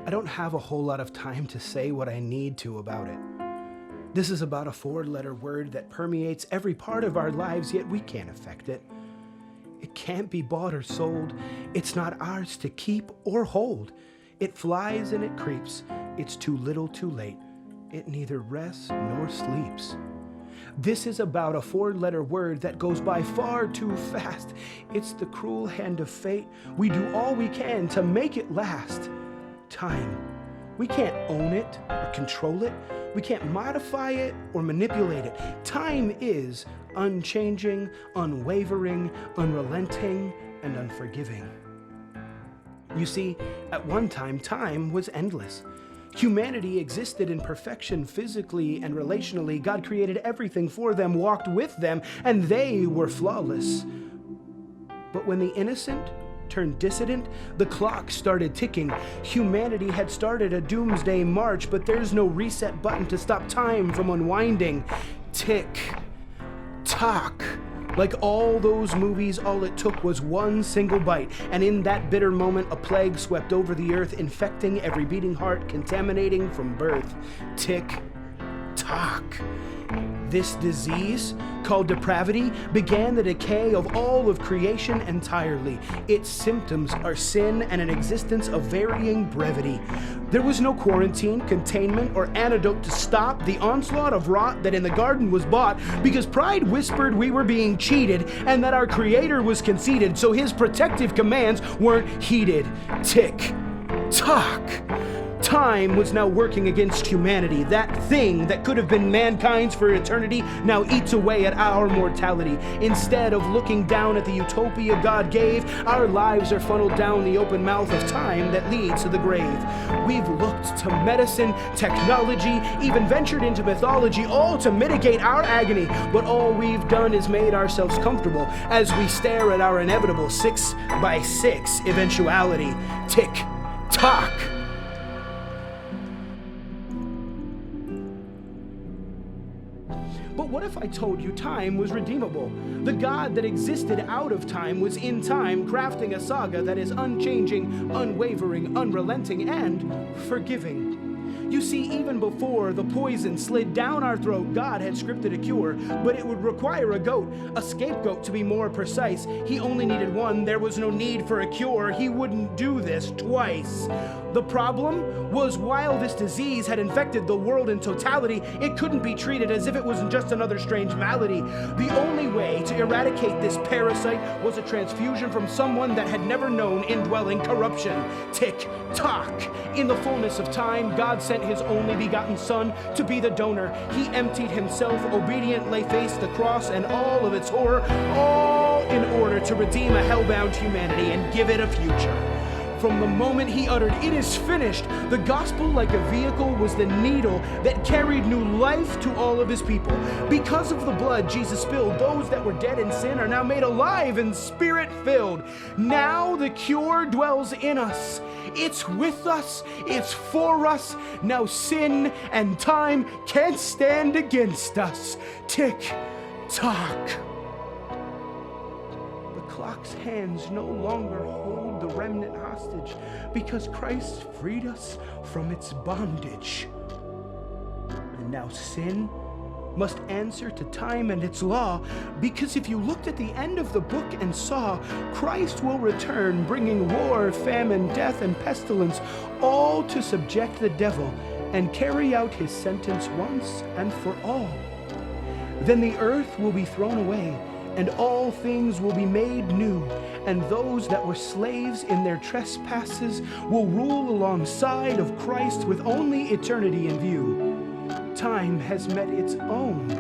I don't have a whole lot of time to say what I need to about it. This is about a 4-letter word that permeates every part of our lives, yet we can't affect it. It can't be bought or sold. It's not ours to keep or hold. It flies and it creeps. It's too little too late. It neither rests nor sleeps. This is about a 4-letter word that goes by far too fast. It's the cruel hand of fate. We do all we can to make it last. Time. We can't own it or control it. We can't modify it or manipulate it. Time is unchanging, unwavering, unrelenting, and unforgiving. You see, at one time, time was endless. Humanity existed in perfection physically and relationally. God created everything for them, walked with them, and they were flawless. But when the innocent turned dissident, the clock started ticking. Humanity had started a doomsday march, but there's no reset button to stop time from unwinding. Tick, tock. Like all those movies, all it took was one single bite, and in that bitter moment, a plague swept over the earth, infecting every beating heart, contaminating from birth. Tick, tock. This disease, called depravity, began the decay of all of creation entirely. Its symptoms are sin and an existence of varying brevity. There was no quarantine, containment, or antidote to stop the onslaught of rot that in the garden was bought, because pride whispered we were being cheated and that our Creator was conceited, so his protective commands weren't heeded. Tick, tock. Time was now working against humanity. That thing that could have been mankind's for eternity now eats away at our mortality. Instead of looking down at the utopia God gave, our lives are funneled down the open mouth of time that leads to the grave. We've looked to medicine, technology, even ventured into mythology, all to mitigate our agony. But all we've done is made ourselves comfortable as we stare at our inevitable 6x6 eventuality. Tick, tock. But what if I told you time was redeemable? The God that existed out of time was in time, crafting a saga that is unchanging, unwavering, unrelenting, and forgiving. You see, even before the poison slid down our throat, God had scripted a cure, but it would require a goat, a scapegoat to be more precise. He only needed one. There was no need for a cure. He wouldn't do this twice. The problem was, while this disease had infected the world in totality, it couldn't be treated as if it was just another strange malady. The only way to eradicate this parasite was a transfusion from someone that had never known indwelling corruption. Tick, tock. In the fullness of time, God sent his only begotten Son to be the donor. He emptied himself, obediently faced the cross and all of its horror, all in order to redeem a hellbound humanity and give it a future. From the moment he uttered, "It is finished," the gospel, like a vehicle, was the needle that carried new life to all of his people. Because of the blood Jesus spilled, those that were dead in sin are now made alive and spirit-filled. Now the cure dwells in us. It's with us. It's for us. Now sin and time can't stand against us. Tick, tock. Clock's hands no longer hold the remnant hostage because Christ freed us from its bondage. And now sin must answer to time and its law, because if you looked at the end of the book and saw, Christ will return, bringing war, famine, death, and pestilence, all to subject the devil and carry out his sentence once and for all. Then the earth will be thrown away, and all things will be made new, and those that were slaves in their trespasses will rule alongside of Christ with only eternity in view. Time has met its own,